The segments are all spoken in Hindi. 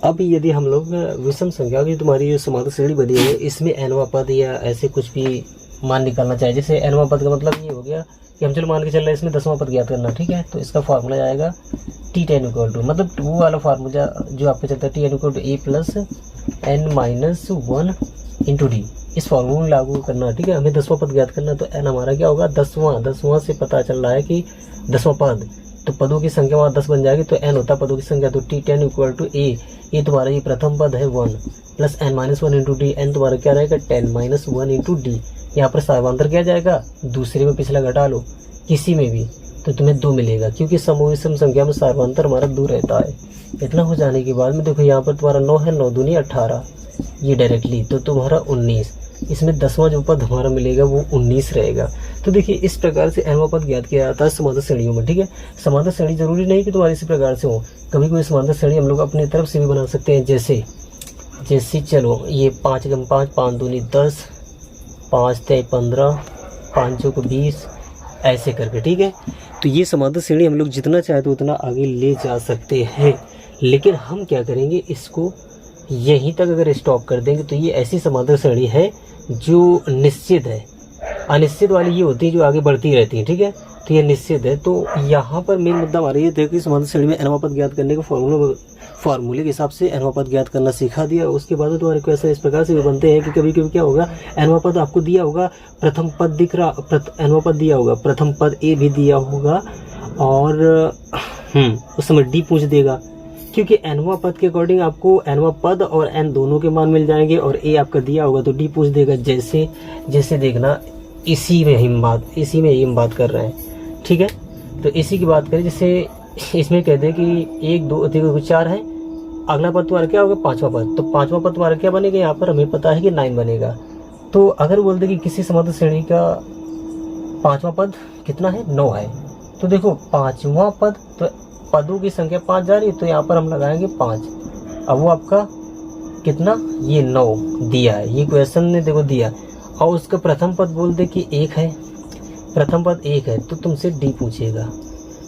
अब यदि हम लोग विषम संख्या की तुम्हारी जो समांतर श्रेणी बनी है इसमें nवां पद या ऐसे कुछ भी मान निकालना चाहिए। जैसे nवां पद का मतलब ये हो गया कि हम चलो मान के चल रहे हैं इसमें 10वां पद ज्ञात करना, ठीक है। तो इसका फार्मूला आएगा T10 इक्वल टू, मतलब वो वाला फार्मूला जो आपका चलता है T10 equal to A plus n minus 1 into D. इस फार्मूला लागू करना, ठीक है। हमें 10वां पद ज्ञात करना, तो n हमारा क्या होगा 10वां से पता चल रहा है कि 10वां पद, तो पदों की संख्या वहाँ 10 बन जाएगी, तो n होता पदों की संख्या। तो T10 इक्वल टू A, ये तुम्हारा ये प्रथम पद है 1 plus n minus 1 into D. n तुम्हारा क्या रहेगा 10 माइनस 1 इंटू डी। यहाँ पर सार्वंतर क्या जाएगा, दूसरे में पिछला घटा लो किसी में भी, तो तुम्हें 2 मिलेगा, क्योंकि समविषम संख्या में सार्वंतर हमारा 2 रहता है। इतना हो जाने के बाद में देखो यहाँ पर तुम्हारा 9 है, 9 दूनी 18, ये डायरेक्टली तो तुम्हारा 19। इसमें 10वां जो पद हमारा मिलेगा वो 19 रहेगा। तो देखिए इस प्रकार से nवां पद ज्ञात किया जाता है समांतर श्रेणियों में, ठीक है। समांतर श्रेणी जरूरी नहीं कि तुम्हारे इसी प्रकार से हो, कभी कोई समांतर श्रेणी हम लोग अपनी तरफ से भी बना सकते हैं। जैसे चलो ये 5 × 5, 5 दूनी 10, 5 × 15, 5 × 20 ऐसे करके, ठीक है। तो ये समांतर श्रेणी हम लोग जितना चाहे तो उतना आगे ले जा सकते हैं, लेकिन हम क्या करेंगे, इसको यहीं तक अगर स्टॉप कर देंगे तो ये ऐसी समांतर श्रेणी है जो निश्चित है। अनिश्चित वाली ये होती है जो आगे बढ़ती रहती है, ठीक है। तो ये निश्चित है। तो यहाँ पर मेन मुद्दा हमारा ये था कि समांतर श्रेणी में nवां पद ज्ञात करने का फार्मूले के हिसाब से nवां पद ज्ञात करना सिखा दिया। उसके बाद तुम्हारे क्वेश्चन इस प्रकार से भी बनते हैं कि कभी कभी क्या होगा, nवां पद आपको दिया होगा, प्रथम पद दिख रहा, nवां पद दिया होगा, प्रथम पद A भी दिया होगा, और उस समय D पूछ देगा, क्योंकि nवां पद के अकॉर्डिंग आपको nवां पद और n दोनों के मान मिल जाएंगे, और A आपका दिया होगा तो D पूछ देगा। जैसे देखना इसी में हम बात कर रहे हैं, ठीक है। तो इसी की बात करें, जैसे इसमें कहते हैं कि 1 2 3 4 है, अगला पद तुम्हारा क्या होगा 5वां पद, तो 5वां पद तुम्हारा क्या बनेगा, यहाँ पर हमें पता है कि 9 बनेगा। तो अगर बोलते कि किसी समांतर श्रेणी का 5वां पद कितना है 9 है, तो देखो 5वां पद, तो पदों की संख्या 5 जा रही है, तो यहाँ पर हम लगाएंगे 5। अब वो आपका कितना, ये 9 दिया है, ये क्वेश्चन ने देखो दिया, और उसका प्रथम पद बोल दे कि 1 है, प्रथम पद 1 है, तो तुमसे D पूछेगा,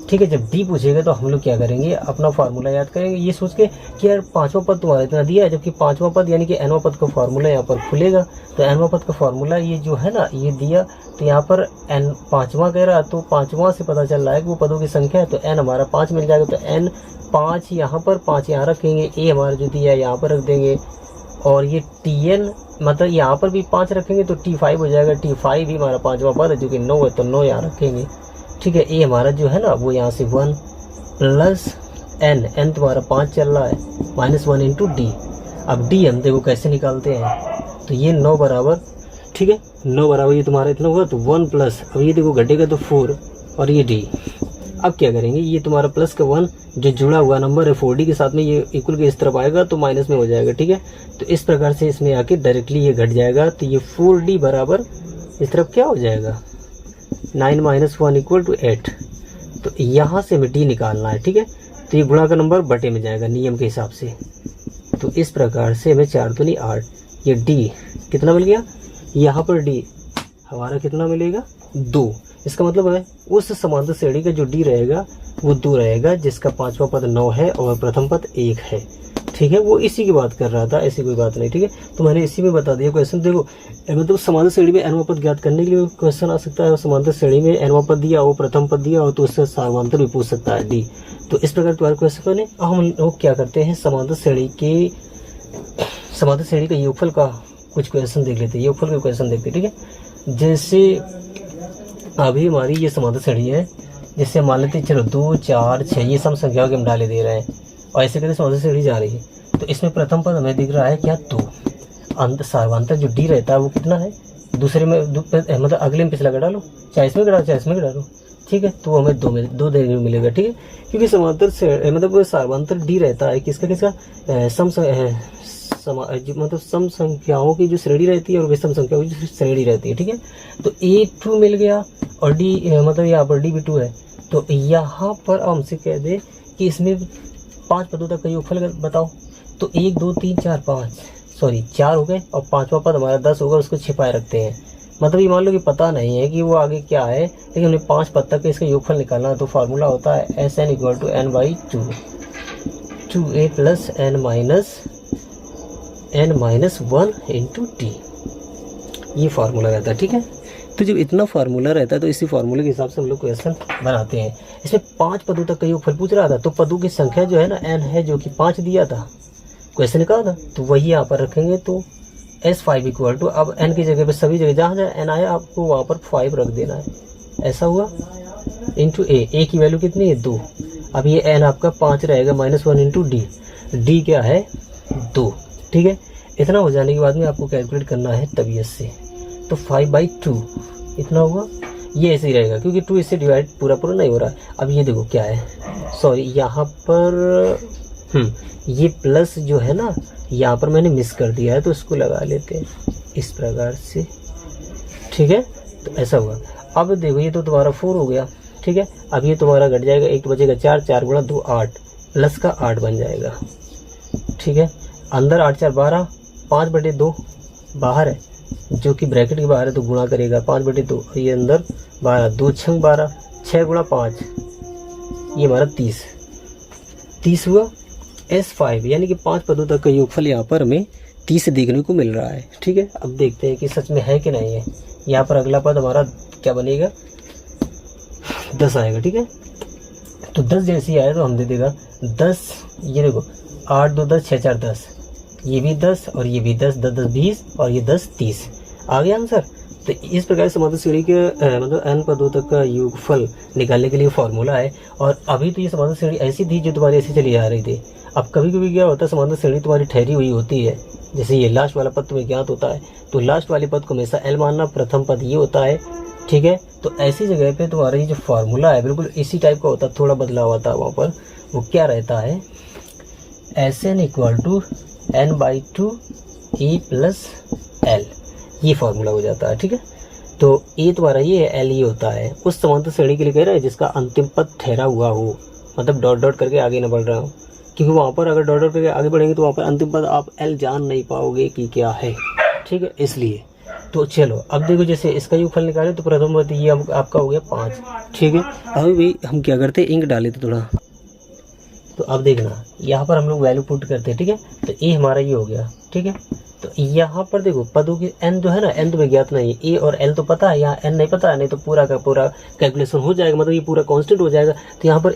ठीक है। जब D पूछेगा तो हम लोग क्या करेंगे, अपना फार्मूला याद करेंगे, ये सोच के कि यार 5वां पद तुम्हारा इतना दिया है, जबकि 5वां पद यानी कि nवां पद का फार्मूला यहाँ पर खुलेगा। तो nवां पद का फार्मूला ये जो है ना, ये दिया, तो यहाँ पर n 5वां कह रहा, तो 5वां से पता चल रहा है कि वो पदों की संख्या है, तो n हमारा 5 मिल जाएगा। तो n 5 यहाँ पर, 5 यहाँ रखेंगे, A हमारा जो दिया है यहाँ पर रख देंगे, और ये Tn मतलब यहाँ पर भी 5 रखेंगे तो T5 हो जाएगा। T5 भी हमारा 5वां पद है जो कि 9 है, तो 9 यहाँ रखेंगे, ठीक है। A हमारा जो है ना वो यहाँ से 1 प्लस n तुम्हारा 5 चल रहा है, माइनस 1 इंटू D। अब D हम देखो कैसे निकालते हैं, तो ये 9 बराबर, ठीक है, 9 बराबर ये तुम्हारा इतना होगा, तो 1 प्लस, अब ये देखो घटेगा तो 4, और ये D। अब क्या करेंगे, ये तुम्हारा प्लस का 1 जो जुड़ा हुआ नंबर है 4D के साथ में, ये इक्वल के इस तरफ आएगा तो माइनस में हो जाएगा, ठीक है। तो इस प्रकार से इसमें आके डायरेक्टली ये घट जाएगा, तो ये 4D बराबर इस तरफ क्या हो जाएगा 9 माइनस 1 इक्वल टू 8। तो यहाँ से हमें D निकालना है, ठीक है। तो ये गुणा का नंबर बटे में जाएगा नियम के हिसाब से। तो इस प्रकार से हमें 4 दूनी 8, ये D कितना मिल गया, यहाँ पर D हमारा कितना मिलेगा 2। इसका मतलब है उस समांतर श्रेणी का जो D रहेगा वो 2 रहेगा, जिसका 5वां पद 9 है और प्रथम पद 1 है, ठीक है। वो इसी की बात कर रहा था, ऐसी कोई बात नहीं, ठीक है। तो मैंने इसी में बता दिया क्वेश्चन। देखो मतलब समांतर श्रेणी में nवां पद ज्ञात करने के लिए क्वेश्चन आ सकता है, समांतर श्रेणी में nवां पद दिया हो, प्रथम पद दिया हो, तो उससे सार्वंतर भी पूछ सकता है D। तो इस प्रकार तुम्हारे क्वेश्चन बने। अब हम लोग क्या करते हैं, समांतर श्रेणी का योगफल का कुछ क्वेश्चन देख लेते हैं, योगफल के क्वेश्चन देखते हैं, ठीक है। जैसे अभी हमारी ये समांतर श्रेणी है, जिससे मान लेते हैं चलो 2 4 6 ये सम संख्याओं के हम डाले दे रहे हैं, और ऐसे करके समांतर श्रेणी जा रही है। तो इसमें प्रथम पद हमें दिख रहा है क्या 2, अंत सार्वंतर जो D रहता है वो कितना है, दूसरे में मतलब अगले में पिछला घटा लो, चाहे इसमें घटा चाहे इसमें घटा लो, ठीक है। तो हमें 2 देने में मिलेगा, ठीक है। क्योंकि समांतर से मतलब सार्वंतर D रहता है किसका मतलब सम संख्याओं की जो श्रेणी रहती है और विषम संख्याओं की जो श्रेणी रहती है, ठीक है। तो A2 मिल गया, और D मतलब यहाँ पर D भी 2 है। तो यहाँ पर हमसे कह दे कि इसमें 5 पदों तक का योगफल बताओ, तो 1 2 3 4 5 सॉरी 4 हो गए, और 5वां पद हमारा 10 होगा, उसको छिपाए रखते हैं। मतलब ये मान लो कि पता नहीं है कि वो आगे क्या है, लेकिन हमें 5 पद तक इसका योगफल निकालना है। तो फार्मूला होता है SN = n/2, 2a plus n minus 1 into T, ये फार्मूला रहता है। ठीक है, तो जब इतना फार्मूला रहता है तो इसी फार्मूले के हिसाब से हम लोग क्वेश्चन बनाते हैं। इसमें 5 पदों तक का योगफल पूछ रहा था, तो पदों की संख्या जो है ना n है, जो कि 5 दिया था, क्वेश्चन निकाला था, तो वही यहाँ पर रखेंगे। तो S5 इक्वल टू, अब n की जगह पे सभी जगह जहाँ जहाँ n आया आपको वहाँ पर 5 रख देना है, ऐसा हुआ, इंटू a की वैल्यू कितनी है 2। अब ये n आपका 5 रहेगा, -1 इंटू डी क्या है 2। ठीक है, इतना हो जाने के बाद में आपको कैलकुलेट करना है तबीयत से, तो 5/2 इतना होगा। ये ऐसे ही रहेगा क्योंकि 2 इससे डिवाइड पूरा नहीं हो रहा है। अब ये देखो क्या है, सॉरी यहाँ पर ये प्लस जो है ना यहाँ पर मैंने मिस कर दिया है, तो इसको लगा लेते हैं इस प्रकार से। ठीक है, तो ऐसा हुआ। अब देखो ये तो तुम्हारा 4 हो गया। ठीक है, अब ये तुम्हारा घट जाएगा, 1 बचेगा 4, 4 गुणा 2 8, प्लस का 8 बन जाएगा। ठीक है, अंदर 8 4 12, 5/2 बाहर है, जो कि ब्रैकेट के बाहर है, तो गुणा करेगा 5/2, ये अंदर 12, 2 6 12, 6 गुणा 5, ये हमारा 30 हुआ। S5 यानी कि 5 पदों तक का योगफल यहाँ पर हमें 30 देखने को मिल रहा है। ठीक है, अब देखते हैं कि सच में है कि नहीं है। यहाँ पर अगला पद हमारा क्या बनेगा, 10 आएगा। ठीक है, तो 10 जैसे ही आया तो हम दे देगा 10, ये देखो 8 2 10, 6 4 10, ये भी 10 और ये भी 10, 10 10 20 और ये 10 30, आ गया आंसर। तो इस प्रकार से समांतर श्रेणी के मतलब n पदों तक का योगफल निकालने के लिए फॉर्मूला है। और अभी तो ये समांतर श्रेणी ऐसी थी जो तुम्हारी ऐसी चली आ रही थी। अब कभी कभी क्या होता है, समांतर श्रेणी तुम्हारी ठहरी हुई होती है, जैसे ये लास्ट वाला पद तुम्हें ज्ञात होता है, तो लास्ट वाले पद को हमेशा l मानना, प्रथम पद ये होता है। ठीक है, तो ऐसी जगह पे तुम्हारा ये जो फार्मूला है बिल्कुल इसी टाइप का होता है, थोड़ा बदलाव होता है वहाँ पर। वो क्या रहता है, Sn equal to n/2 a plus l, ये फार्मूला हो जाता है। ठीक है, तो a तुम्हारा ये है, l ये होता है। उस समांतर श्रेणी के लिए कह रहा है जिसका अंतिम पद ठहरा हुआ हो, मतलब डॉट डॉट करके आगे न बढ़ रहा हो, क्योंकि वहाँ पर अगर डॉट डॉट करके आगे बढ़ेंगे तो वहाँ पर अंतिम पद आप l जान नहीं पाओगे कि क्या है। ठीक है, इसलिए तो चलो अब देखो, जैसे इसका योगफल निकाले तो प्रथम पद ये आपका हो गया 5। ठीक है, अभी भी हम क्या करते हैं, इंक डाले थे थोड़ा, तो अब देखना यहाँ पर हम लोग वैल्यू पुट करते हैं। ठीक है, तो ए हमारा ये हो गया। ठीक है, तो यहाँ पर देखो पदों की n जो है ना, n तो में ज्ञात नहीं है, ए और l तो पता है, यहाँ n नहीं पता है, नहीं तो पूरा का पूरा कैलकुलेशन हो जाएगा, मतलब ये पूरा कांस्टेंट हो जाएगा। तो यहाँ पर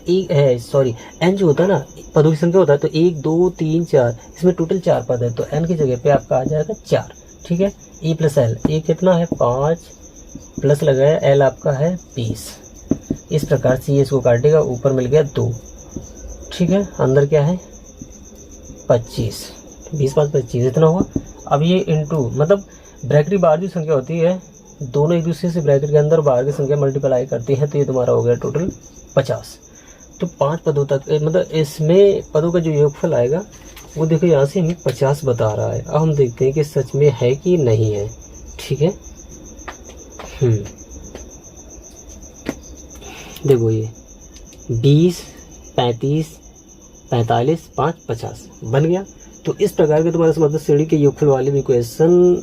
n जो होता है ना, पदों की संख्या होता है, तो 1 2 3 4, इसमें टोटल 4 पद है, तो n की जगह पे आपका आ जाएगा 4। ठीक है, ए प्लस एल, ए कितना है 5, प्लस लगाया l आपका है 20। इस प्रकार से ये इसको काटेगा, ऊपर मिल गया 2। ठीक है, अंदर क्या है 25, 20 5 25 इतना हुआ। अब ये इंटू, मतलब ब्रैकेट की बाहर जो संख्या होती है, दोनों एक दूसरे से ब्रैकेट के अंदर बाहर की संख्या मल्टीप्लाई करती है, तो ये तुम्हारा हो गया टोटल 50। तो 5 पदों तक, मतलब इसमें पदों का जो योगफल आएगा वो देखो यहाँ से हमें 50 बता रहा है। अब हम देखते हैं कि सच में है कि नहीं है। ठीक है, देखो ये 20 35 45 5 50 बन गया। तो इस प्रकार के तुम्हारे समांतर श्रेणी के योगफल वाले भी क्वेश्चन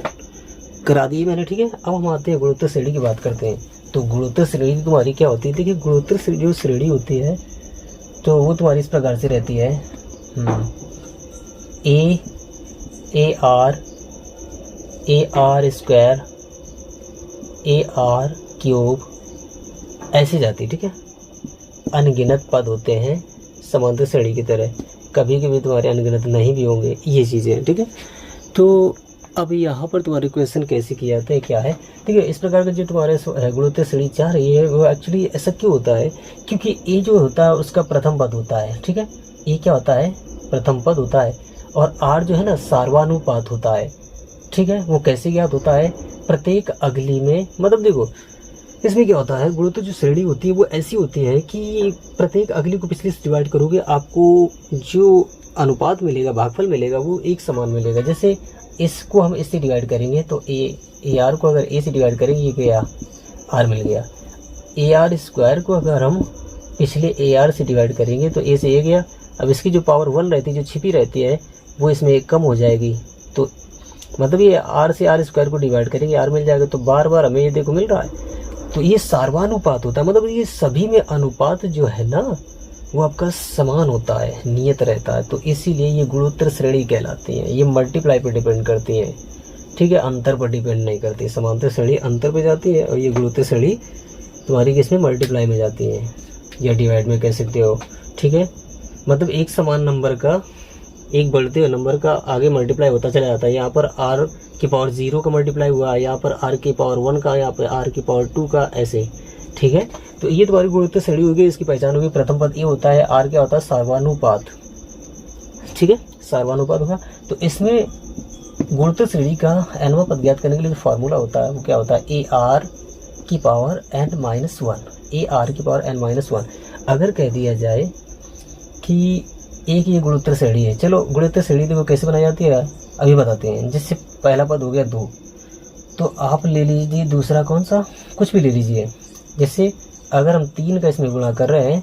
करा दिए मैंने। ठीक है, अब हम आते हैं गुणोत्तर श्रेणी की बात करते हैं। तो गुणोत्तर श्रेणी तुम्हारी क्या होती है, देखिए गुणोत्तर जो श्रेणी होती है तो वो तुम्हारी इस प्रकार से रहती है, AR स्क्वायर AR क्यूब ऐसी जाती। ठीक है, अनगिनत पद होते हैं समांतर श्रेणी की तरह, कभी कभी तुम्हारे अनगिनत नहीं भी होंगे, ये चीज़ें हैं। ठीक है, तो अब यहाँ पर तुम्हारे क्वेश्चन कैसे किए जाते हैं, क्या है, ठीक है। इस प्रकार का जो तुम्हारे गुणोत्तर श्रेणी चाह रही है वो एक्चुअली ऐसा क्यों होता है, क्योंकि ए जो होता है उसका प्रथम पद होता है। ठीक है, ए क्या होता है, प्रथम पद होता है, और आर जो है ना सार्वनुपात होता है। ठीक है, वो कैसे ज्ञात होता है, प्रत्येक अगली में, मतलब देखो इसमें क्या होता है, गुणोत्तर जो श्रेणी होती है वो ऐसी होती है कि प्रत्येक अगली को पिछले से डिवाइड करोगे, आपको जो अनुपात मिलेगा, भागफल मिलेगा, वो एक समान मिलेगा। जैसे इसको हम इससे डिवाइड करेंगे तो ए आर को अगर ए से डिवाइड करेंगे, ये क्या आर मिल गया। ए आर स्क्वायर को अगर हम पिछले ए आर से डिवाइड करेंगे तो ए से ए गया। अब इसकी जो पावर 1 रहती है, जो छिपी रहती है, वो इसमें एक कम हो जाएगी, तो मतलब ये आर से आर स्क्वायर को डिवाइड करेंगे, आर मिल जाएगा। तो बार बार हमें ये देखो मिल रहा है, तो ये सार्वनुपात होता है, मतलब ये सभी में अनुपात जो है ना वो आपका समान होता है, नियत रहता है, तो इसीलिए ये गुणोत्तर श्रेणी कहलाती हैं। ये मल्टीप्लाई पर डिपेंड करती हैं, ठीक है, अंतर पर डिपेंड नहीं करती। समांतर श्रेणी अंतर पे जाती है और ये गुणोत्तर श्रेणी तुम्हारी किसमें मल्टीप्लाई में जाती है या डिवाइड में कह सकते हो, ठीक है। मतलब एक समान नंबर का, एक बढ़ते हुए नंबर का आगे मल्टीप्लाई होता चला जाता है। यहाँ पर r की पावर 0 का मल्टीप्लाई हुआ है, यहाँ पर r की पावर 1 का, यहाँ पर r की पावर 2 का, ऐसे, ठीक है। तो ये तुम्हारी गुणोत्तर श्रेणी होगी। इसकी पहचान होगी, प्रथम पद ये होता है, r क्या होता है, सर्वानुपात, ठीक है, सर्वानुपात होगा। तो इसमें गुणोत्तर श्रेणी का nवां पद ज्ञात करने के लिए जो फार्मूला होता है वो क्या होता है, ar की पावर n-1, ar की पावर n-1। अगर कह दिया जाए कि एक ये गुणोत्तर श्रेणी है, चलो गुणोत्तर श्रेणी देखो कैसे बनाई जाती है अभी बताते हैं। जिससे पहला पद हो गया 2, तो आप ले लीजिए दूसरा कौन सा, कुछ भी ले लीजिए। जैसे अगर हम 3 का इसमें गुणा कर रहे हैं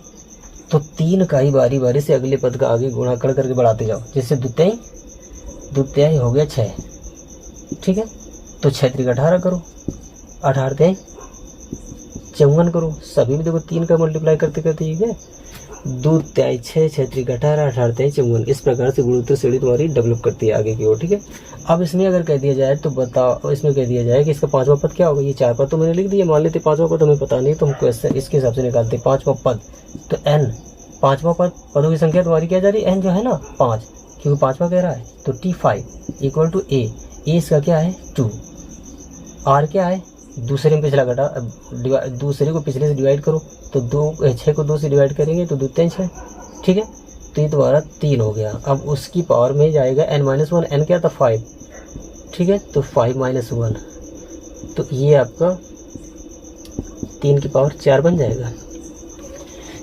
तो 3 का ही बारी बारी से अगले पद का आगे गुणा कर करके बढ़ाते जाओ। जैसे द्वितीय हो गया 6, ठीक है। तो 6 × 18 करो, 18 × 54 करो। सभी में देखो 3 का मल्टीप्लाई करते करते, ठीक है, 2 × 6, 6 × 18, 18 × 54। इस प्रकार से गुणोत्तर श्रेणी तुम्हारी डेवलप करती है आगे की ओर, ठीक है। अब इसमें अगर कह दिया जाए तो बताओ, इसमें कह दिया जाए कि इसका 5वां पद क्या होगा। ये 4 पद तो मैंने लिख दिया, मान लेते 5वां पद हमें पता नहीं तो हम क्वेश्चन इसके हिसाब से निकालते। 5वां पद तो n, 5वां पद, पदों की संख्या तुम्हारी क्या जा रही है, n जो है ना 5, क्योंकि 5वां कह रहा है। तो T5 = a, इसका क्या है 2, r क्या है, दूसरे में पिछला घटा, दूसरे को पिछले से डिवाइड करो तो 6 को 2 से डिवाइड करेंगे तो 2 × 6, ठीक है। तो ये तुम्हारा 3 हो गया। अब उसकी पावर में जाएगा n-1, n क्या था 5, ठीक है। तो 5 - 1, तो ये आपका 3 की पावर 4 बन जाएगा।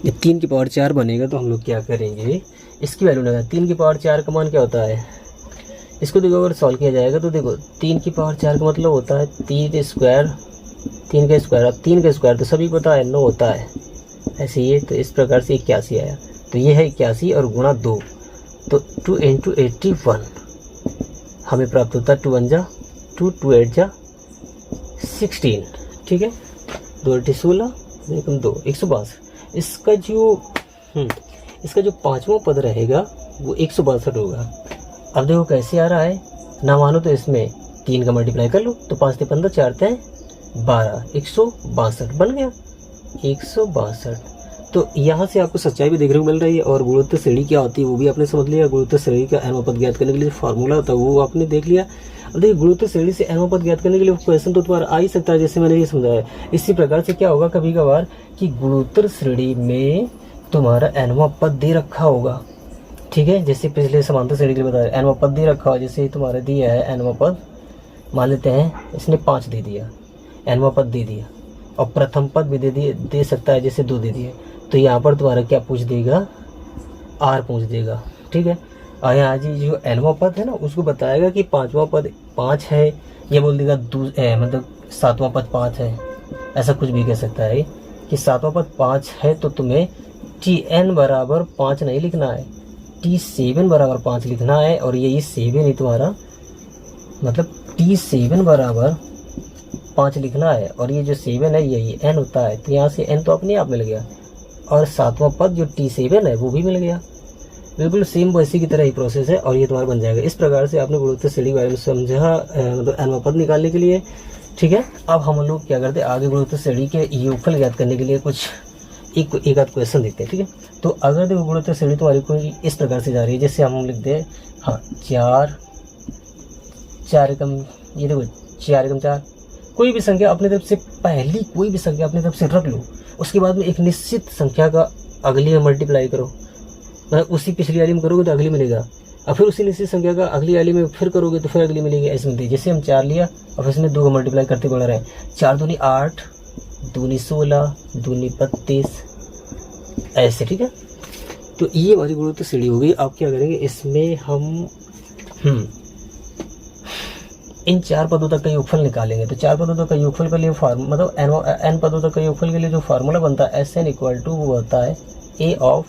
ये 3 की पावर 4 बनेगा तो हम लोग क्या करेंगे, इसकी वैल्यू लगा। 3 की पावर 4 का मान क्या होता है, इसको देखो अगर सॉल्व किया जाएगा तो देखो 3 की पावर 4 का मतलब होता है 3 का स्क्वायर। अब 3 का स्क्वायर तो सभी को पता है 9 होता है, ऐसे ये। तो इस प्रकार से 81 आया। तो ये है 81 और गुणा 2, तो 2 × 81 हमें प्राप्त होता है 2 × 1 = 2, 2 × 8 = 16, ठीक है। 2 × 8 = 16, 2 162। इसका जो 5वां पद रहेगा वो 162 होगा। अब देखो कैसे आ रहा है, ना मानो तो इसमें 3 का मल्टीप्लाई कर लो, तो 5 × 15, 4 × 12, 162 बन गया, 162। तो यहाँ से आपको सच्चाई भी देखने को मिल रही है। और गुणोत्तर श्रेणी क्या होती है वो भी आपने समझ लिया। गुणोत्तर श्रेणी का nवां पद ज्ञात करने के लिए फार्मूला होता है वो आपने देख लिया। अब देखिए गुणोत्तर श्रेणी से nवां पद ज्ञात करने के लिए क्वेश्चन तो तुम्हारा आ ही सकता है, जैसे मैंने ये समझाया। इसी प्रकार से क्या होगा कभी कभार कि गुणोत्तर श्रेणी में तुम्हारा nवां पद दे रखा होगा, ठीक है। जैसे पिछले समांतर श्रेणी के लिए बताया nवां पद दे रखा हो, जैसे तुम्हारा दिया है nवां पद, मान लेते हैं इसने 5 दे दिया, nवां पद दे दिया, और प्रथम पद भी दे सकता है, जैसे 2 दे दिए। तो यहाँ पर तुम्हारा क्या पूछ देगा, r पूछ देगा, ठीक है। और यहाँ जी जो nवां पद है ना उसको बताएगा कि 5वां पद 5 है, ये बोल देगा मतलब 7वां पद 5 है, ऐसा कुछ भी कह सकता है कि 7वां पद 5 है। तो तुम्हें Tn = 5 नहीं लिखना है, T7 = 5 लिखना है। और यही 7 ही तुम्हारा मतलब T7 = 5 लिखना है। और ये जो 7 है यही n होता है, तो यहाँ से n तो अपने आप मिल गया। और 7वां पद जो T7 है वो भी मिल गया। बिल्कुल सेम वैसी की तरह ही प्रोसेस है और ये तुम्हारा बन जाएगा। इस प्रकार से आपने गुणोत्तर श्रेणी के बारे में समझा, मतलब nवां पद निकालने के लिए, ठीक है। अब हम लोग क्या करते हैं, आगे गुणोत्तर श्रेणी के योगफल ज्ञात करने के लिए कुछ एक आध क्वेश्चन देखते हैं, ठीक है। तो अगर देखो गुणोत्तर श्रेणी तुम्हारी कोई इस प्रकार से जा रही है, जैसे हम लिख दे, हाँ 4 ये देखो 4 × 4, कोई भी संख्या अपने तरफ से, पहली कोई भी संख्या अपनी तरफ से रख लो, उसके बाद में एक निश्चित संख्या का अगली में मल्टीप्लाई करो, मतलब उसी पिछली वाली में करोगे तो अगली मिलेगा, और फिर उसी निश्चित संख्या का अगली वाली में फिर करोगे तो फिर अगली मिलेगी, ऐसे मिलती है। जैसे हम 4 लिया और फिर इसमें 2 का मल्टीप्लाई करते बढ़ रहे हैं, 4 दूनी 8, 2 16, 2 32, ऐसे, ठीक है। तो ये हमारी गुणोत्तर श्रेणी हो गई। अब क्या करेंगे, इसमें हम इन 4 पदों तक का योगफल निकालेंगे। तो 4 पदों तक का योगफल के लिए मतलब n पदों तक का योगफल के लिए जो फार्मूला बनता है Sn = वो होता है a of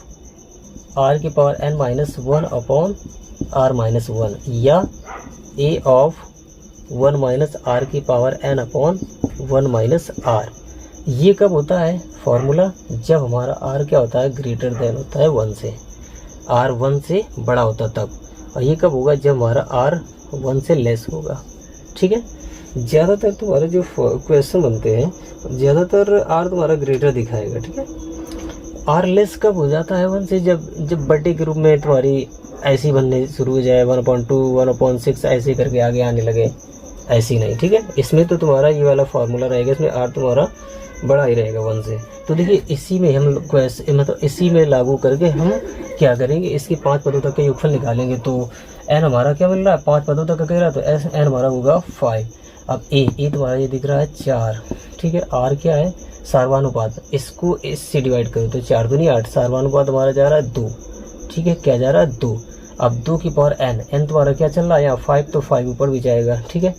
r की पावर n-1 अपॉन r-1, या a of 1 - r की पावर n अपॉन 1 - r। ये कब होता है, फॉर्मूला, जब हमारा आर क्या होता है, ग्रेटर देन होता है 1 से, आर 1 से बड़ा होता तब, और ये कब होगा, जब हमारा आर 1 से लेस होगा। ठीक है, ज़्यादातर तुम्हारे जो क्वेश्चन बनते हैं ज़्यादातर आर तुम्हारा ग्रेटर दिखाएगा। ठीक है, आर लेस कब हो जाता है 1 से, जब बटे के रूप में तुम्हारी ऐसी बनने शुरू हो जाए, 1/2 1/6 ऐसे करके आगे आने लगे, ऐसी नहीं। ठीक है, इसमें तो तुम्हारा ये वाला फार्मूला रहेगा, इसमें आर तुम्हारा बड़ा ही रहेगा 1 से। तो देखिए इसी में हम मतलब इसी में लागू करके हम क्या करेंगे, इसके 5 पदों तक का योगफल निकालेंगे। तो एन हमारा क्या मिल रहा है, 5 पदों तक का कह रहा है, तो एन हमारा होगा 5। अब ए तुम्हारा ये दिख रहा है 4। ठीक है, आर क्या है, सार्वानुपात, इसको इससे डिवाइड करो तो 4 दूनी 8, सार्वानुपात हमारा जा रहा है 2। ठीक है, क्या जा रहा है 2। अब 2 की पावर एन तुम्हारा क्या चल रहा है यहाँ 5, तो 5 ऊपर भी जाएगा। ठीक है,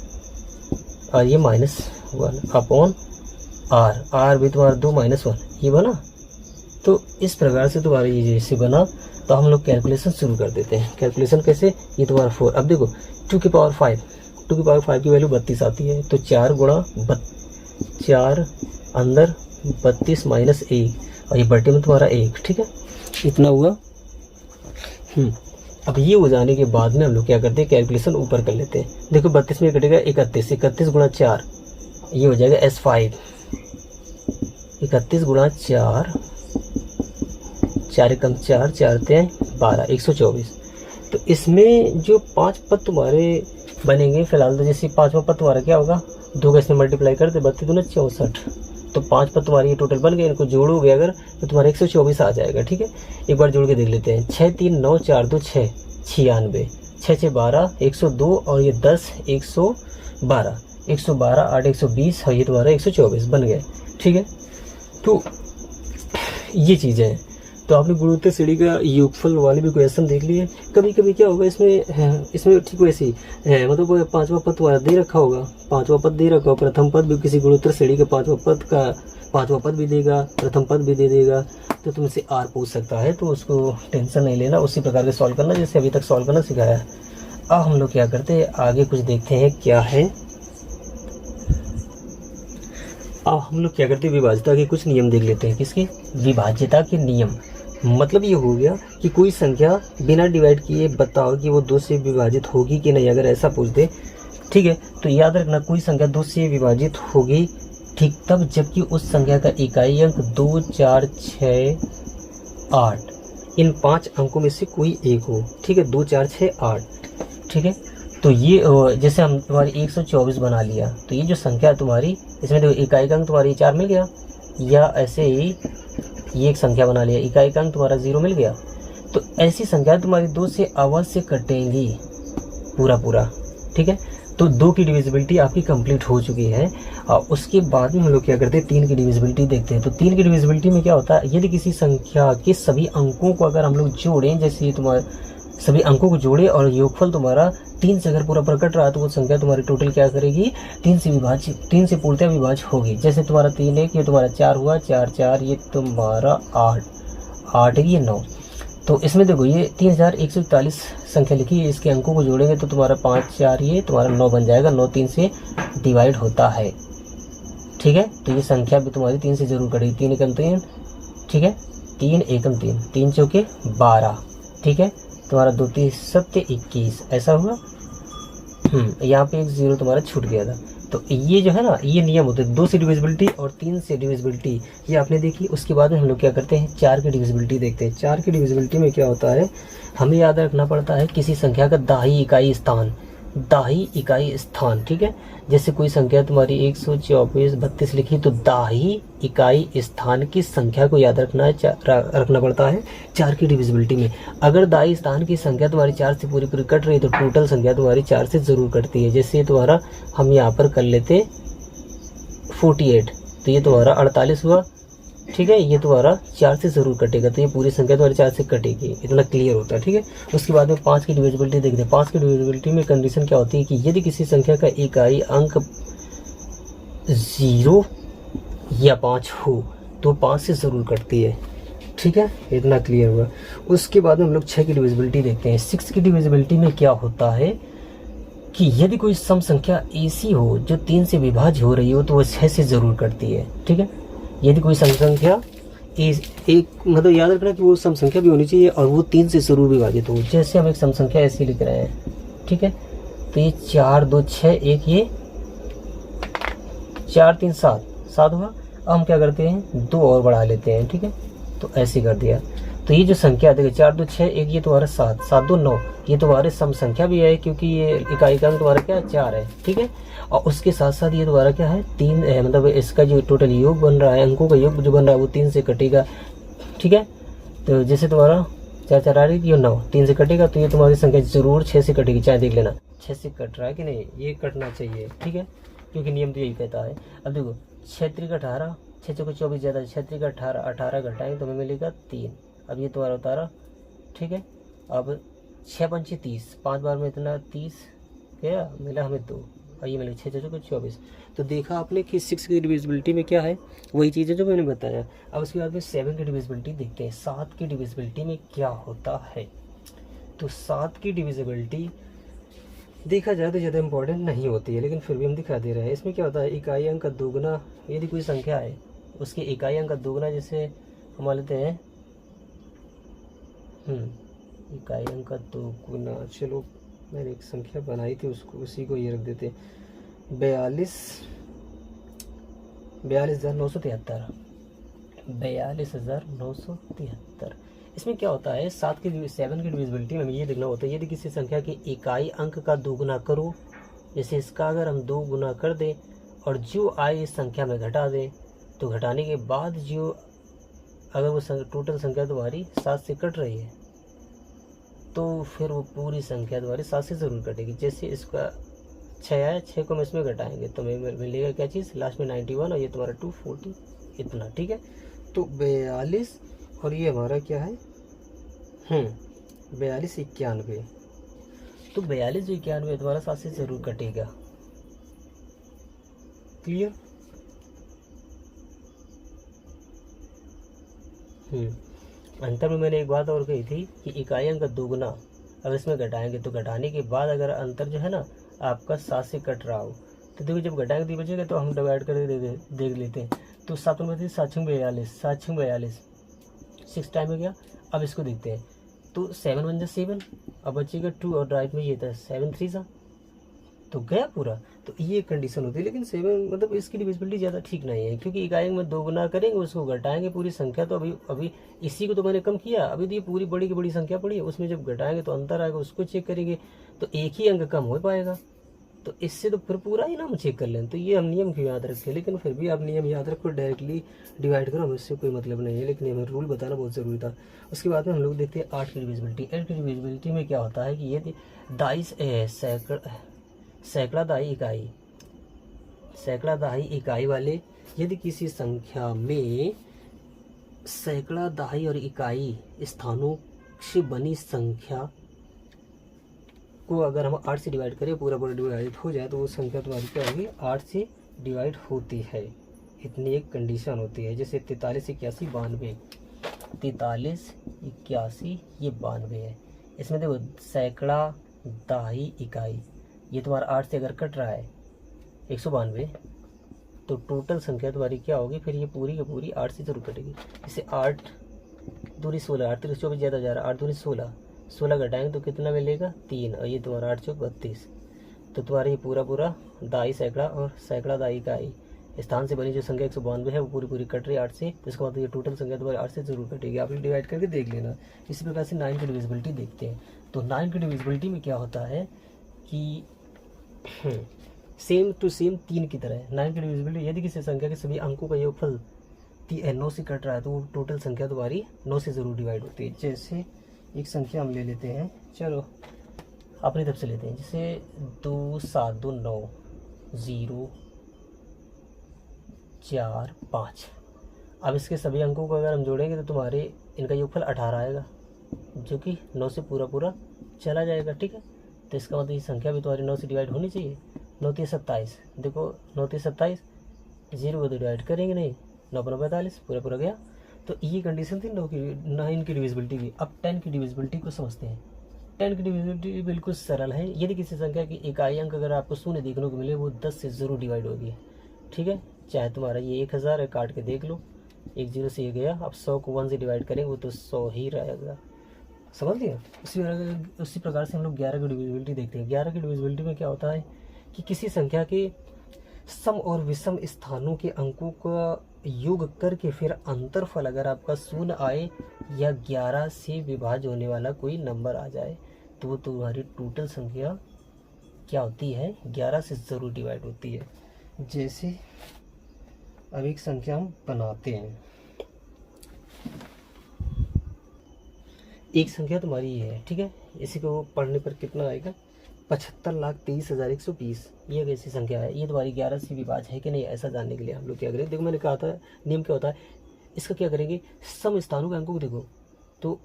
और ये -1 अपॉन आर भी तुम्हारा 2 -1 ये बना। तो इस प्रकार से तुम्हारा ये जैसे बना, तो हम लोग कैलकुलेशन शुरू कर देते हैं। कैलकुलेशन कैसे, ये तुम्हारा 4। अब देखो 2 की पावर 5 की वैल्यू 32 आती है, तो 4 गुणा 4 अंदर 32 माइनस 1, और ये बटे में तुम्हारा 1। ठीक है, इतना हुआ। अब ये हो जाने के बाद में हम लोग क्या करते हैं, कैलकुलेशन ऊपर कर लेते हैं। देखो 32 में कटेगा 31, 31 गुणा 4 ये हो जाएगा S5, 31 गुणा 4, 4 कम 4, 4 × 12, 124। तो इसमें जो 5 पद तुम्हारे बनेंगे फिलहाल, तो जैसे 5वां पद तुम्हारा क्या होगा, 2 का इसमें मल्टीप्लाई करते 32 दूना 64, तो 5 पद तुम्हारे ये टोटल बन गए। इनको जोड़ोगे अगर तो तुम्हारा 124 आ जाएगा। ठीक है, एक बार जोड़ के देख लेते हैं। 6 3 9 4 2 6 96, 6 6 12 102, और ये 10 112, 112 8 120, और ये तुम्हारा 124 बन गए। ठीक है, तो ये चीज़ें हैं। तो आपने गुणोत्तर श्रेणी का योगफल वाले भी क्वेश्चन देख लिए। कभी कभी क्या होगा इसमें ठीक वैसे ही मतलब 5वां पद तुम्हारा दे रखा होगा, 5वां पद दे रखा होगा, प्रथम पद भी किसी गुणोत्तर श्रेणी का 5वां पद भी देगा, प्रथम पद भी दे देगा, तो तुमसे आर पूछ सकता है। तो उसको टेंशन नहीं लेना, उसी प्रकार के सॉल्व करना जैसे अभी तक सॉल्व करना सिखाया है। अब हम लोग क्या करते हैं, आगे कुछ देखते हैं क्या है। अब हम लोग क्या करते हैं, विभाज्यता के कुछ नियम देख लेते हैं। किसके, विभाज्यता के नियम। मतलब ये हो गया कि कोई संख्या बिना डिवाइड किए बताओ कि वो 2 से विभाजित होगी कि नहीं, अगर ऐसा पूछ दे। ठीक है, तो याद रखना कोई संख्या 2 से विभाजित होगी ठीक तब जबकि उस संख्या का इकाई अंक 2 4 6 8 इन 5 अंकों में से कोई एक हो। ठीक है, 2 4 6 8। ठीक है, तो ये जैसे हम तुम्हारी 124 बना लिया, तो ये जो संख्या तुम्हारी इसमें देखो इकाई अंक तुम्हारी 4 मिल गया, या ऐसे ही ये एक संख्या बना लिया, इकाई अंक तुम्हारा 0 मिल गया। तो ऐसी संख्या तुम्हारी 2 से अवश्य कटेंगी पूरा। ठीक है, तो 2 की डिविजिबिलिटी आपकी कंप्लीट हो चुकी है। और उसके बाद में हम लोग क्या करते हैं, 3 की डिविजिबिलिटी देखते हैं। तो 3 की डिविजिबिलिटी में क्या होता है, यदि किसी संख्या के सभी अंकों को अगर हम लोग जोड़ें, जैसे ये तुम्हारे सभी अंकों को जोड़े और योगफल तुम्हारा 3 से अगर पूरा प्रकट रहा, तो वो संख्या तुम्हारी टोटल क्या करेगी, 3 से पूर्णतः विभाज्य होगी। जैसे तुम्हारा 3 है, ये तुम्हारा 4 हुआ, 4 4 ये तुम्हारा 8 ये 9। तो इसमें देखो ये 3141 संख्या लिखी है, इसके अंकों को जोड़ेंगे तो तुम्हारा 5 4 ये तुम्हारा 9 बन जाएगा। 9 3 से डिवाइड होता है। ठीक है, तो ये संख्या भी तुम्हारी 3 से जरूर कटेगी। 3 एकम 3, ठीक है, 3 एकम 3, 3 चौके 12। ठीक है, तुम्हारा 2 3 7 21 ऐसा हुआ। यहाँ पे एक 0 तुम्हारा छूट गया था। तो ये जो है ना, ये नियम होते हैं 2 से डिविजिबिलिटी और 3 से डिविजिबिलिटी, ये आपने देखी। उसके बाद में हम लोग क्या करते हैं, 4 की डिविजिबिलिटी देखते हैं। 4 की डिविजिबिलिटी में क्या होता है, हमें याद रखना पड़ता है किसी संख्या का दाही इकाई स्थान। ठीक है, जैसे कोई संख्या तुम्हारी 124 32 लिखी, तो दाही इकाई स्थान की संख्या को याद रखना पड़ता है 4 की डिविजिबिलिटी में। अगर दाही स्थान की संख्या तुम्हारी 4 से पूरी कट रही, तो टोटल संख्या तुम्हारी 4 से जरूर कटती है। जैसे तुम्हारा हम यहाँ पर कर लेते 48, तो ये तुम्हारा 48 हुआ। ठीक है, ये तुम्हारा 4 से जरूर कटेगा, तो ये पूरी संख्या तुम्हारी 4 से कटेगी। इतना क्लियर होता है। ठीक है, उसके बाद में 5 की डिविजिबिलिटी देखते हैं। 5 की डिविजिबिलिटी में कंडीशन क्या होती है कि यदि किसी संख्या का इकाई अंक 0 या 5 हो तो 5 से जरूर कटती है। ठीक है, इतना क्लियर हुआ। उसके बाद में हम लोग 6 की डिविजिबिलिटी देखते हैं। 6 की डिविजिबिलिटी में क्या होता है कि यदि कोई सम संख्या ऐसी हो जो 3 से विभाज्य हो रही हो, तो वो 6 से जरूर कटती है। ठीक है, यदि कोई सम संख्या एक मतलब याद रखना कि वो सम संख्या भी होनी चाहिए और वो 3 से जरूर विभाजित हो। जैसे हम एक सम संख्या ऐसी लिख रहे हैं, ठीक है, तो ये 4 2 6 1, ये 4 3 7 7 हुआ। अब हम क्या करते हैं, 2 और बढ़ा लेते हैं, ठीक है, तो ऐसे कर दिया। तो ये जो संख्या देखिए 4 2 6 1, ये तुम्हारा 7 7 2 9, ये तुम्हारे सम संख्या भी है क्योंकि ये इकाई का अंक तुम्हारा क्या है 4 है, ठीक है। और उसके साथ साथ ये तुम्हारा क्या है 3 है, मतलब इसका जो टोटल योग बन रहा है, अंकों का योग जो बन रहा है वो 3 से कटेगा, ठीक है। तो जैसे तुम्हारा 4 4 आ रही थी, 9 3 से कटेगा, तो ये तुम्हारी संख्या जरूर 6 से कटेगी, चाहे देख लेना 6 से कट रहा है कि नहीं, ये कटना चाहिए, ठीक है, क्योंकि नियम तो यही कहता है। अब देखो 6 3 का 18, 6 चौके 24 ज़्यादा, 6 3 का 18, 18 घटाएंगे तो हमें मिलेगा 3। अब ये तुम्हारा उतारा, ठीक है। अब 6 पंचे 30, 5 बार में इतना 30 गया, मिला हमें 2, और ये मिलेगा 6 चौके 24। तो देखा आपने कि 6 की डिविजिबिलिटी में क्या है, वही चीज़ है जो मैंने बताया। अब उसके बाद में 7 की डिविजिबिलिटी देखते हैं, 7 की डिविजिबिलिटी में क्या होता है। तो 7 की डिविजिबिलिटी देखा जाए तो ज़्यादा इंपॉर्टेंट नहीं होती है, लेकिन फिर भी हम दिखा दे रहे हैं। इसमें क्या होता है, इकाई अंक का दोगुना, यदि कोई संख्या है उसके इकाई अंक का दोगुना, जैसे हम मान लेते हैं इकाई अंक का दोगुना, चलो मैंने एक संख्या बनाई थी उसको, उसी को ये रख देते 42,973 42,973। इसमें क्या होता है, 7 की डिविजिबिलिटी में हमें ये देखना होता है, यदि किसी संख्या के इकाई अंक का दोगुना करो, जैसे इसका अगर हम 2 गुना कर दें और जो आए इस संख्या में घटा दें, तो घटाने के बाद जो अगर वो टोटल संख्या तुम्हारी 7 से कट रही है, तो फिर वो पूरी संख्या तुम्हारी 7 से ज़रूर कटेगी। जैसे इसका 6 आया, 6 को हम इसमें घटाएंगे तो हमें मिलेगा क्या चीज़, लास्ट में 91, और ये तुम्हारा 240 इतना, ठीक है। तो 42 और ये हमारा क्या है 42 91, तो 42 जो 91 तुम्हारा 7 से ज़रूर कटेगा। क्लियर। अंतर में मैंने एक बात और कही थी कि इकाई अंक का दोगुना अब इसमें घटाएंगे तो घटाने के बाद अगर अंतर जो है ना आपका 7 से कट रहा हो, तो देखो जब घटाएंगे तो बचेगा, तो हम डिवाइड करके देख लेते हैं। तो 7 में 7 6 42, 7 6 42, 6 टाइम हो गया। अब इसको देखते हैं, तो 7 1 7, अब बचेगा 2, और राइट में ये था 7 3 सा, तो गया पूरा। तो ये कंडीशन होती है, लेकिन 7 मतलब इसकी डिविजिबिलिटी ज़्यादा ठीक नहीं है, क्योंकि इकाई में 2 गुना करेंगे, उसको घटाएंगे पूरी संख्या, तो अभी इसी को तो मैंने कम किया, अभी तो ये पूरी बड़ी की बड़ी संख्या पड़ी है, उसमें जब घटाएंगे तो अंतर आएगा, उसको चेक करेंगे तो एक ही अंक कम हो पाएगा, तो इससे तो फिर पूरा ही ना हम चेक कर लें। तो ये हम नियम क्यों याद रखें, लेकिन फिर भी आप नियम याद रखो, डायरेक्टली डिवाइड करो, हमें इससे कोई मतलब नहीं है, लेकिन हमें रूल बताना बहुत ज़रूरी था। उसके बाद में हम लोग देखते हैं 8 की डिविजिबिलिटी। 8 की डिविजिबिलिटी में क्या होता है कि ये सैकड़ा दहाई इकाई वाले, यदि किसी संख्या में सैकड़ा दहाई और इकाई स्थानों से बनी संख्या को अगर हम 8 से डिवाइड करें, पूरा डिवाइड हो जाए, तो वो संख्या तुम्हारी क्या होगी, 8 से डिवाइड होती है। इतनी एक कंडीशन होती है। जैसे 43 81 92, 43 81 ये 92 है। इसमें देखो सैकड़ा दहाई इकाई, ये तुम्हारा 8 से अगर कट रहा है 192, तो टोटल संख्या तुम्हारी क्या होगी, फिर ये पूरी की पूरी 8 से जरूर कटेगी। जैसे 8 दूरी 16, 8 3 24 ज़्यादा जा रहा है, 8 दूरी 16, 16 घटाएंगे तो कितना मिलेगा 3, और ये तुम्हारा 8 चौक 32। तो तुम्हारा ये पूरा दाई सैकड़ा और सैकड़ा दाई इकाई स्थान से बनी जो संख्या 192 है, वो पूरी कट रही है 8 से, तो इसका मतलब ये टोटल संख्या तुम्हारी 8 से जरूर कटेगी। आप लोग डिवाइड करके देख लेना। इसी प्रकार से 9 की डिविजिबिलिटी देखते हैं। तो 9 की डिविजिबिलिटी में क्या होता है कि सेम टू सेम 3 की तरह है। 9 की डिविजिबिलिटी, यदि किसी संख्या के सभी अंकों का योगफल 9 से कट रहा है, तो वो टोटल संख्या तुम्हारी 9 से ज़रूर डिवाइड होती है। जैसे एक संख्या हम ले लेते हैं, चलो अपनी तरफ से लेते हैं, जैसे 2 7 2 9 0 4 5। अब इसके सभी अंकों को अगर हम जोड़ेंगे तो तुम्हारे इनका योगफल 18 आएगा, जो कि 9 से पूरा चला जाएगा, ठीक है। तो इसका मतलब ये संख्या भी तुम्हारी 9 से डिवाइड होनी चाहिए। 9 3 27, देखो 9 3 27, 0 को तो डिवाइड करेंगे नहीं, 9 9 45 पूरा गया। तो ये कंडीशन थी 9 की डिविजिबिलिटी की। अब 10 की डिविजिबिलिटी को समझते हैं। 10 की डिविजिबिलिटी बिल्कुल सरल है। यदि किसी संख्या की इकाई अंक अगर आपको शून्य देखने को मिले, वो 10 से ज़रूर डिवाइड होगी, ठीक है। चाहे तुम्हारा ये 1000 है, काट के देख लो, 1 0 से ये गया। अब 100 को 1 से डिवाइड करेंगे वो तो 100 ही रहेगा, समझ लिया। उसी प्रकार से हम लोग 11 की डिविजिबिलिटी देखते हैं। 11 की डिविजिबिलिटी में क्या होता है कि किसी संख्या के सम और विषम स्थानों के अंकों का योग करके फिर अंतरफल अगर आपका 0 आए या 11 से विभाज्य होने वाला कोई नंबर आ जाए तो वो तुम्हारी टोटल संख्या क्या होती है, 11 से ज़रूर डिवाइड होती है। जैसे अब एक संख्या हम बनाते हैं, एक संख्या तुम्हारी ये है, ठीक है। इसी को पढ़ने पर कितना आएगा, 75,23,120। ये कैसी संख्या है, ये तुम्हारी 11 से विभाज्य है कि नहीं, ऐसा जानने के लिए हम लोग क्या करेंगे, देखो मैंने कहा था नियम क्या होता है, इसका क्या करेंगे, सम स्थानों के अंकों को देखो, तो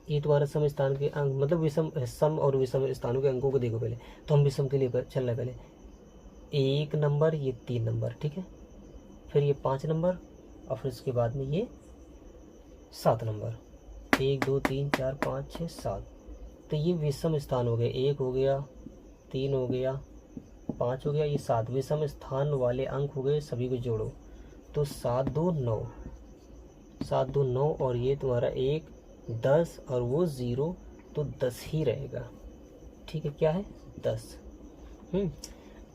ये तुम्हारा सम स्थान के अंक मतलब विषम, सम और विषम स्थानों के अंकों को देखो पहले। तो हम विषम के लिए चल रहे पहले 1 नंबर, ये 3 नंबर, ठीक है, फिर ये 5 नंबर और फिर उसके बाद में ये 7 नंबर, 1 2 3 4 5 6 7। तो ये विषम स्थान हो गए, 1 हो गया, 3 हो गया, 5 हो गया, ये 7 विषम स्थान वाले अंक हो गए, सभी को जोड़ो तो 7 2 9, 7 2 9 और ये तुम्हारा 1 10 और वो 0, तो 10 ही रहेगा, ठीक है, क्या है 10।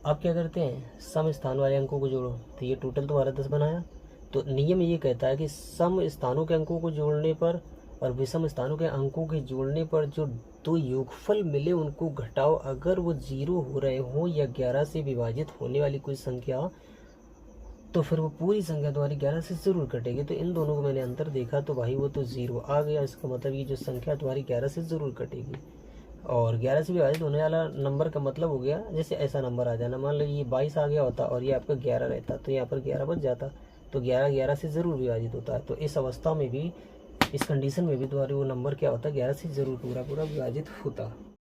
अब क्या करते हैं, सम स्थान वाले अंकों को जोड़ो, तो ये टोटल तुम्हारा 10 बनाया। तो नियम ये कहता है कि सम स्थानों के अंकों को जोड़ने पर और विषम स्थानों के अंकों के जोड़ने पर जो दो योगफल मिले उनको घटाओ, अगर वो 0 हो रहे हो या 11 से विभाजित होने वाली कोई संख्या, तो फिर वो पूरी संख्या तुम्हारी 11 से ज़रूर कटेगी। तो इन दोनों को मैंने अंतर देखा तो भाई वो तो 0 आ गया, इसका मतलब ये जो संख्या तुम्हारी 11 से ज़रूर कटेगी। और 11 से विभाजित होने वाला नंबर का मतलब हो गया, जैसे ऐसा नंबर आ जाना, मान लो ये 22 आ गया होता और ये आपका 11 रहता, तो यहाँ पर 11 बच जाता, तो 11 11 से ज़रूर विभाजित होता है। तो इस अवस्था में भी, इस कंडीशन में भी तुम्हारी वो नंबर क्या होता है, 11 से ज़रूर पूरा विभाजित होता।